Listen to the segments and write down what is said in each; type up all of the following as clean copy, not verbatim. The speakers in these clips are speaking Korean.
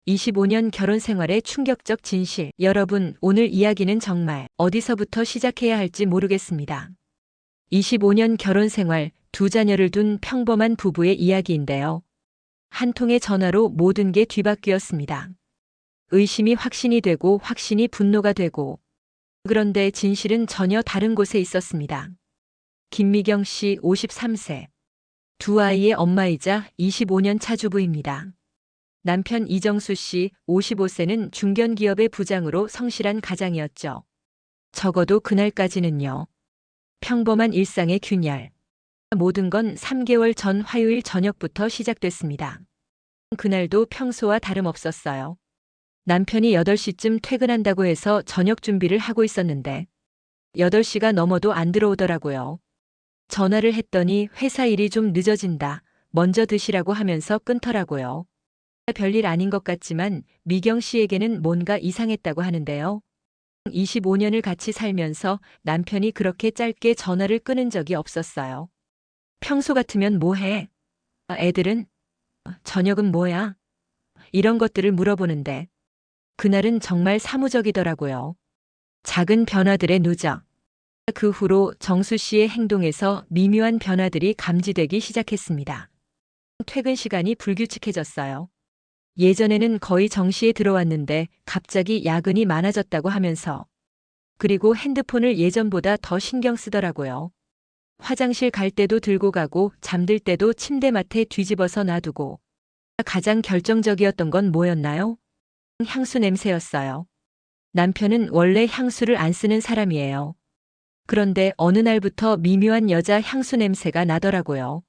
25년 결혼 생활의 충격적 진실. 여러분, 오늘 이야기는 정말 어디서부터 시작해야 할지 모르겠습니다. 25년 결혼 생활, 두 자녀를 둔 평범한 부부의 이야기인데요. 한 통의 전화로 모든 게 뒤바뀌었습니다. 의심이 확신이 되고 확신이 분노가 되고, 그런데 진실은 전혀 다른 곳에 있었습니다. 김미경 씨 53세. 두 아이의 엄마이자 25년 차 주부입니다. 남편 이정수 씨 55세는 중견기업의 부장으로 성실한 가장이었죠. 적어도 그날까지는요. 평범한 일상의 균열. 모든 건 3개월 전 화요일 저녁부터 시작됐습니다. 그날도 평소와 다름없었어요. 남편이 8시쯤 퇴근한다고 해서 저녁 준비를 하고 있었는데 8시가 넘어도 안 들어오더라고요. 전화를 했더니 회사 일이 좀 늦어진다. 먼저 드시라고 하면서 끊더라고요. 별일 아닌 것 같지만 미경 씨에게는 뭔가 이상했다고 하는데요. 25년을 같이 살면서 남편이 그렇게 짧게 전화를 끊은 적이 없었어요. 평소 같으면 뭐 해? 애들은? 저녁은 뭐야? 이런 것들을 물어보는데 그날은 정말 사무적이더라고요. 작은 변화들의 누적. 그 후로 정수 씨의 행동에서 미묘한 변화들이 감지되기 시작했습니다. 퇴근 시간이 불규칙해졌어요. 예전에는 거의 정시에 들어왔는데 갑자기 야근이 많아졌다고 하면서, 그리고 핸드폰을 예전보다 더 신경 쓰더라고요. 화장실 갈 때도 들고 가고 잠들 때도 침대맡에 뒤집어서 놔두고. 가장 결정적이었던 건 뭐였나요? 향수 냄새였어요. 남편은 원래 향수를 안 쓰는 사람이에요. 그런데 어느 날부터 미묘한 여자 향수 냄새가 나더라고요.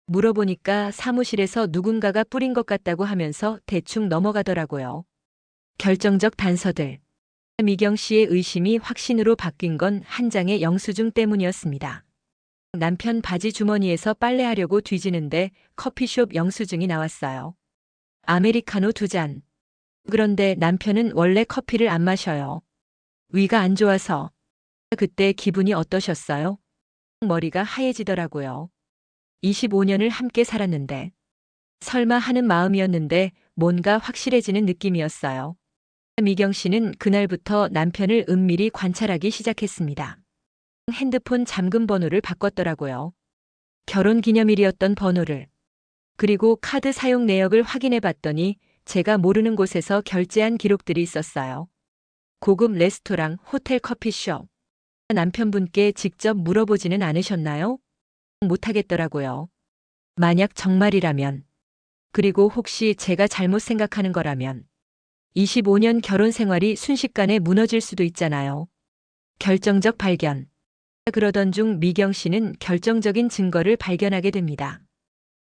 물어보니까 사무실에서 누군가가 뿌린 것 같다고 하면서 대충 넘어가더라고요. 결정적 단서들. 미경 씨의 의심이 확신으로 바뀐 건 한 장의 영수증 때문이었습니다. 남편 바지 주머니에서 빨래하려고 뒤지는데 커피숍 영수증이 나왔어요. 아메리카노 2잔. 그런데 남편은 원래 커피를 안 마셔요. 위가 안 좋아서. 그때 기분이 어떠셨어요? 머리가 하얘지더라고요. 25년을 함께 살았는데 설마 하는 마음이었는데 뭔가 확실해지는 느낌이었어요. 미경 씨는 그날부터 남편을 은밀히 관찰하기 시작했습니다. 핸드폰 잠금 번호를 바꿨더라고요. 결혼 기념일이었던 번호를. 그리고 카드 사용 내역을 확인해 봤더니 제가 모르는 곳에서 결제한 기록들이 있었어요. 고급 레스토랑, 호텔 커피숍. 남편분께 직접 물어보지는 않으셨나요? 못하겠더라고요. 만약 정말이라면, 그리고 혹시 제가 잘못 생각하는 거라면 25년 결혼 생활이 순식간에 무너질 수도 있잖아요. 결정적 발견. 그러던 중 미경 씨는 결정적인 증거를 발견하게 됩니다.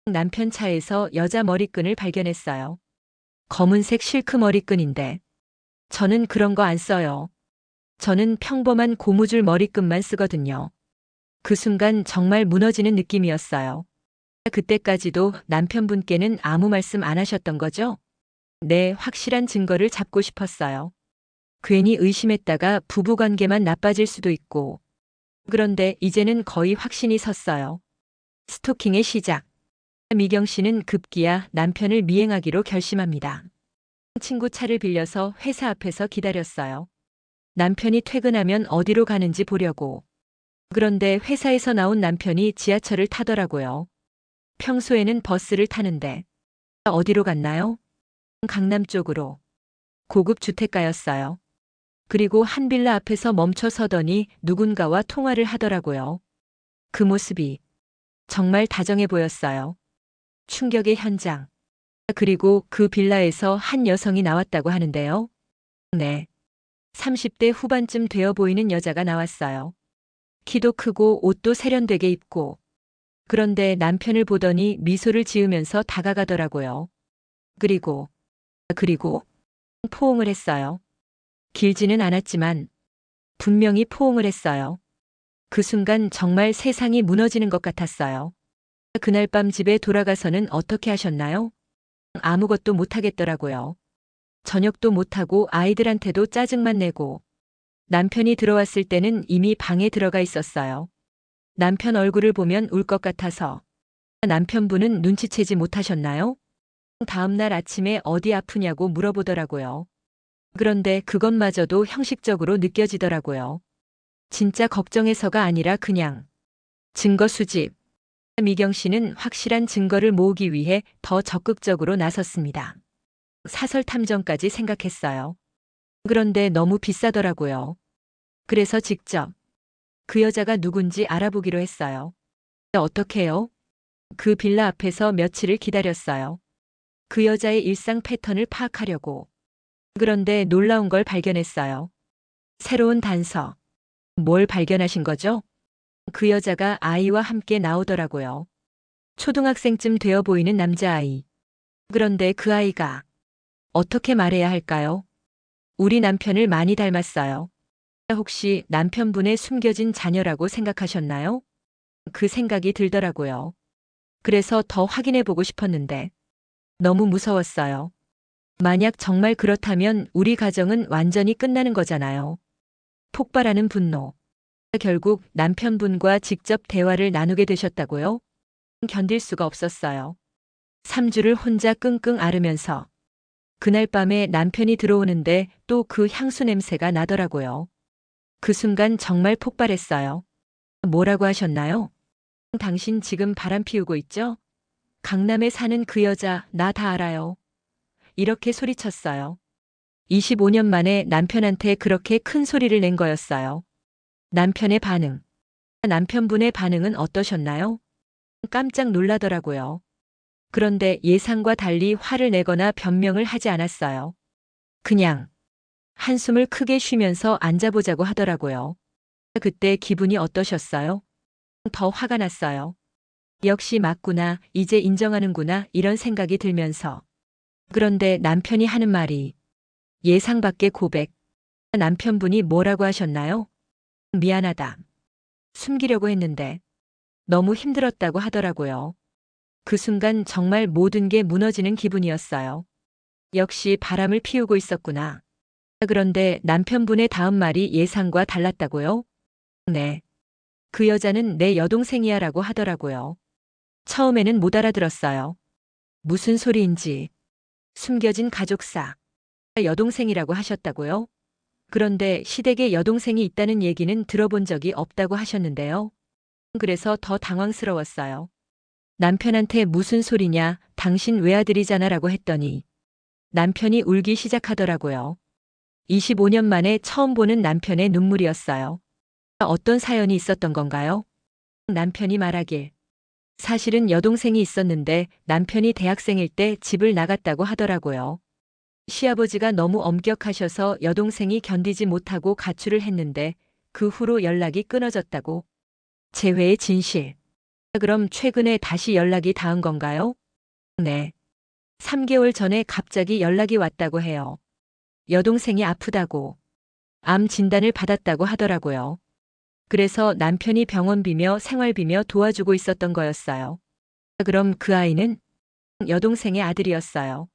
남편 차에서 여자 머리끈을 발견했어요. 검은색 실크 머리끈인데 저는 그런 거 안 써요. 저는 평범한 고무줄 머리끈만 쓰거든요. 그 순간 정말 무너지는 느낌이었어요. 그때까지도 남편분께는 아무 말씀 안 하셨던 거죠? 네, 확실한 증거를 잡고 싶었어요. 괜히 의심했다가 부부관계만 나빠질 수도 있고. 그런데 이제는 거의 확신이 섰어요. 스토킹의 시작. 미경 씨는 급기야 남편을 미행하기로 결심합니다. 친구 차를 빌려서 회사 앞에서 기다렸어요. 남편이 퇴근하면 어디로 가는지 보려고. 그런데 회사에서 나온 남편이 지하철을 타더라고요. 평소에는 버스를 타는데 어디로 갔나요? 강남 쪽으로. 고급 주택가였어요. 그리고 한 빌라 앞에서 멈춰 서더니 누군가와 통화를 하더라고요. 그 모습이 정말 다정해 보였어요. 충격의 현장. 그리고 그 빌라에서 한 여성이 나왔다고 하는데요. 네. 30대 후반쯤 되어 보이는 여자가 나왔어요. 키도 크고 옷도 세련되게 입고. 그런데 남편을 보더니 미소를 지으면서 다가가더라고요. 그리고 포옹을 했어요. 길지는 않았지만 분명히 포옹을 했어요. 그 순간 정말 세상이 무너지는 것 같았어요. 그날 밤 집에 돌아가서는 어떻게 하셨나요? 아무것도 못하겠더라고요. 저녁도 못하고 아이들한테도 짜증만 내고. 남편이 들어왔을 때는 이미 방에 들어가 있었어요. 남편 얼굴을 보면 울 것 같아서. 남편분은 눈치채지 못하셨나요? 다음날 아침에 어디 아프냐고 물어보더라고요. 그런데 그것마저도 형식적으로 느껴지더라고요. 진짜 걱정해서가 아니라 그냥 증거 수집. 미경 씨는 확실한 증거를 모으기 위해 더 적극적으로 나섰습니다. 사설 탐정까지 생각했어요. 그런데 너무 비싸더라고요. 그래서 직접 그 여자가 누군지 알아보기로 했어요. 어떻게요? 그 빌라 앞에서 며칠을 기다렸어요. 그 여자의 일상 패턴을 파악하려고. 그런데 놀라운 걸 발견했어요. 새로운 단서. 뭘 발견하신 거죠? 그 여자가 아이와 함께 나오더라고요. 초등학생쯤 되어 보이는 남자아이. 그런데 그 아이가 어떻게 말해야 할까요? 우리 남편을 많이 닮았어요. 혹시 남편분의 숨겨진 자녀라고 생각하셨나요? 그 생각이 들더라고요. 그래서 더 확인해 보고 싶었는데 너무 무서웠어요. 만약 정말 그렇다면 우리 가정은 완전히 끝나는 거잖아요. 폭발하는 분노. 결국 남편분과 직접 대화를 나누게 되셨다고요? 견딜 수가 없었어요. 3주를 혼자 끙끙 앓으면서 그날 밤에 남편이 들어오는데 또 그 향수 냄새가 나더라고요. 그 순간 정말 폭발했어요. 뭐라고 하셨나요? 당신 지금 바람 피우고 있죠? 강남에 사는 그 여자 나 다 알아요. 이렇게 소리쳤어요. 25년 만에 남편한테 그렇게 큰 소리를 낸 거였어요. 남편의 반응. 남편분의 반응은 어떠셨나요? 깜짝 놀라더라고요. 그런데 예상과 달리 화를 내거나 변명을 하지 않았어요. 그냥 한숨을 크게 쉬면서 앉아보자고 하더라고요. 그때 기분이 어떠셨어요? 더 화가 났어요. 역시 맞구나, 이제 인정하는구나, 이런 생각이 들면서. 그런데 남편이 하는 말이 예상 밖의 고백. 남편분이 뭐라고 하셨나요? 미안하다. 숨기려고 했는데 너무 힘들었다고 하더라고요. 그 순간 정말 모든 게 무너지는 기분이었어요. 역시 바람을 피우고 있었구나. 그런데 남편분의 다음 말이 예상과 달랐다고요? 네. 그 여자는 내 여동생이야 라고 하더라고요. 처음에는 못 알아들었어요. 무슨 소리인지. 숨겨진 가족사. 여동생이라고 하셨다고요? 그런데 시댁에 여동생이 있다는 얘기는 들어본 적이 없다고 하셨는데요. 그래서 더 당황스러웠어요. 남편한테 무슨 소리냐, 당신 외아들이잖아 라고 했더니 남편이 울기 시작하더라고요. 25년 만에 처음 보는 남편의 눈물이었어요. 어떤 사연이 있었던 건가요? 남편이 말하길. 사실은 여동생이 있었는데 남편이 대학생일 때 집을 나갔다고 하더라고요. 시아버지가 너무 엄격하셔서 여동생이 견디지 못하고 가출을 했는데 그 후로 연락이 끊어졌다고. 재회의 진실. 그럼 최근에 다시 연락이 닿은 건가요? 네. 3개월 전에 갑자기 연락이 왔다고 해요. 여동생이 아프다고. 암 진단을 받았다고 하더라고요. 그래서 남편이 병원비며 생활비며 도와주고 있었던 거였어요. 그럼 그 아이는 여동생의 아들이었어요.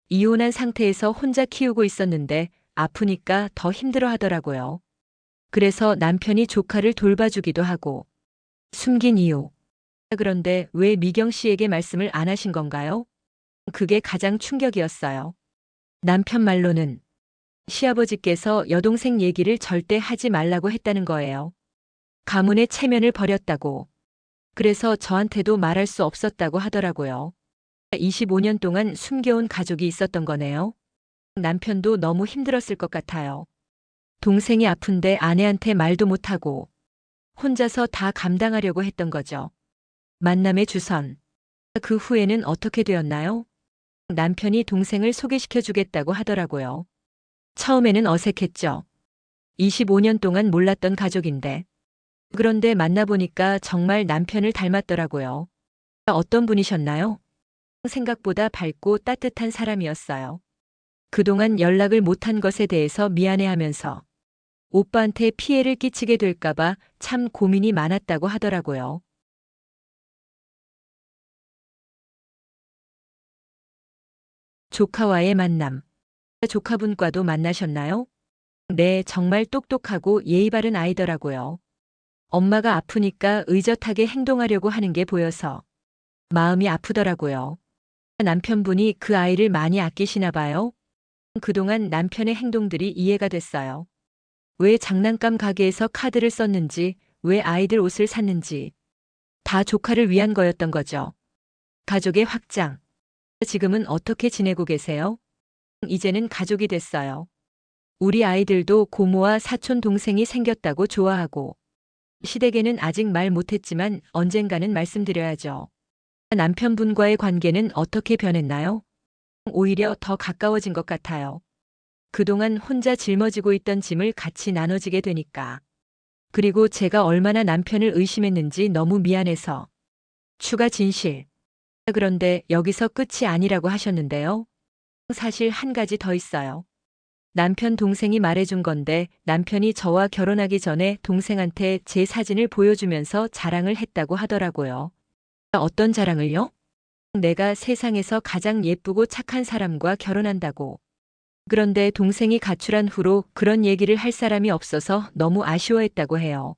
이혼한 상태에서 혼자 키우고 있었는데 아프니까 더 힘들어 하더라고요. 그래서 남편이 조카를 돌봐주기도 하고 숨긴 이유. 그런데 왜 미경 씨에게 말씀을 안 하신 건가요? 그게 가장 충격이었어요. 남편 말로는 시아버지께서 여동생 얘기를 절대 하지 말라고 했다는 거예요. 가문의 체면을 버렸다고. 그래서 저한테도 말할 수 없었다고 하더라고요. 25년 동안 숨겨온 가족이 있었던 거네요. 남편도 너무 힘들었을 것 같아요. 동생이 아픈데 아내한테 말도 못하고 혼자서 다 감당하려고 했던 거죠. 만남의 주선. 그 후에는 어떻게 되었나요? 남편이 동생을 소개시켜 주겠다고 하더라고요. 처음에는 어색했죠. 25년 동안 몰랐던 가족인데. 그런데 만나보니까 정말 남편을 닮았더라고요. 어떤 분이셨나요? 생각보다 밝고 따뜻한 사람이었어요. 그동안 연락을 못한 것에 대해서 미안해하면서 오빠한테 피해를 끼치게 될까봐 참 고민이 많았다고 하더라고요. 조카와의 만남. 조카분과도 만나셨나요? 네, 정말 똑똑하고 예의 바른 아이더라고요. 엄마가 아프니까 의젓하게 행동하려고 하는 게 보여서 마음이 아프더라고요. 남편분이 그 아이를 많이 아끼시나 봐요. 그동안 남편의 행동들이 이해가 됐어요. 왜 장난감 가게에서 카드를 썼는지, 왜 아이들 옷을 샀는지. 다 조카를 위한 거였던 거죠. 가족의 확장. 지금은 어떻게 지내고 계세요? 이제는 가족이 됐어요. 우리 아이들도 고모와 사촌 동생이 생겼다고 좋아하고. 시댁에는 아직 말 못했지만 언젠가는 말씀드려야죠. 남편분과의 관계는 어떻게 변했나요? 오히려 더 가까워진 것 같아요. 그동안 혼자 짊어지고 있던 짐을 같이 나눠지게 되니까. 그리고 제가 얼마나 남편을 의심했는지 너무 미안해서. 추가 진실. 그런데 여기서 끝이 아니라고 하셨는데요. 사실 한 가지 더 있어요. 남편 동생이 말해준 건데 남편이 저와 결혼하기 전에 동생한테 제 사진을 보여주면서 자랑을 했다고 하더라고요. 어떤 자랑을요? 내가 세상에서 가장 예쁘고 착한 사람과 결혼한다고. 그런데 동생이 가출한 후로 그런 얘기를 할 사람이 없어서 너무 아쉬워했다고 해요.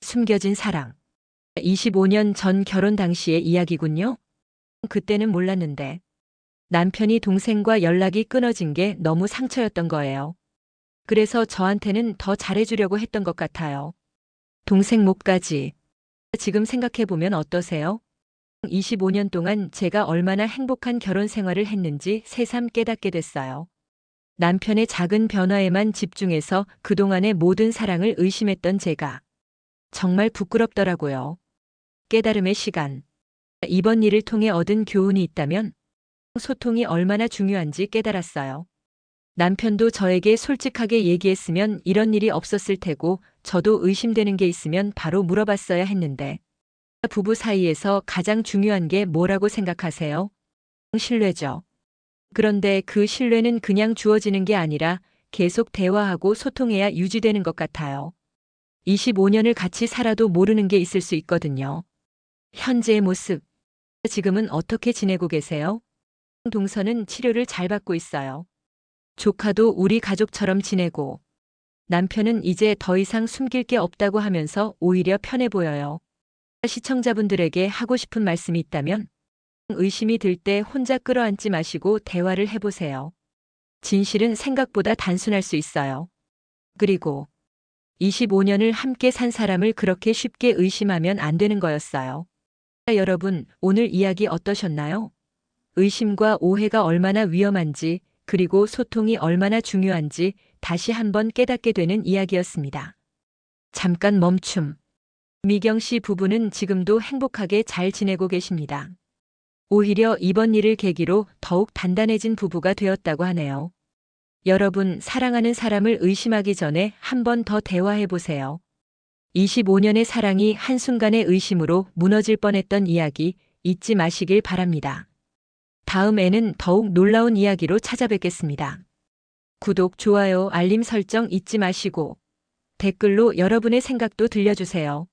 숨겨진 사랑. 25년 전 결혼 당시의 이야기군요. 그때는 몰랐는데 남편이 동생과 연락이 끊어진 게 너무 상처였던 거예요. 그래서 저한테는 더 잘해주려고 했던 것 같아요. 동생 몫까지. 지금 생각해보면 어떠세요? 25년 동안 제가 얼마나 행복한 결혼 생활을 했는지 새삼 깨닫게 됐어요. 남편의 작은 변화에만 집중해서 그동안의 모든 사랑을 의심했던 제가. 정말 부끄럽더라고요. 깨달음의 시간. 이번 일을 통해 얻은 교훈이 있다면 소통이 얼마나 중요한지 깨달았어요. 남편도 저에게 솔직하게 얘기했으면 이런 일이 없었을 테고 저도 의심되는 게 있으면 바로 물어봤어야 했는데. 부부 사이에서 가장 중요한 게 뭐라고 생각하세요? 신뢰죠. 그런데 그 신뢰는 그냥 주어지는 게 아니라 계속 대화하고 소통해야 유지되는 것 같아요. 25년을 같이 살아도 모르는 게 있을 수 있거든요. 현재의 모습. 지금은 어떻게 지내고 계세요? 동서는 치료를 잘 받고 있어요. 조카도 우리 가족처럼 지내고 남편은 이제 더 이상 숨길 게 없다고 하면서 오히려 편해 보여요. 시청자분들에게 하고 싶은 말씀이 있다면 의심이 들 때 혼자 끌어안지 마시고 대화를 해보세요. 진실은 생각보다 단순할 수 있어요. 그리고 25년을 함께 산 사람을 그렇게 쉽게 의심하면 안 되는 거였어요. 여러분, 오늘 이야기 어떠셨나요? 의심과 오해가 얼마나 위험한지, 그리고 소통이 얼마나 중요한지 다시 한번 깨닫게 되는 이야기였습니다. 잠깐 멈춤. 미경 씨 부부는 지금도 행복하게 잘 지내고 계십니다. 오히려 이번 일을 계기로 더욱 단단해진 부부가 되었다고 하네요. 여러분, 사랑하는 사람을 의심하기 전에 한 번 더 대화해 보세요. 25년의 사랑이 한순간의 의심으로 무너질 뻔했던 이야기 잊지 마시길 바랍니다. 다음에는 더욱 놀라운 이야기로 찾아뵙겠습니다. 구독, 좋아요, 알림 설정 잊지 마시고 댓글로 여러분의 생각도 들려주세요.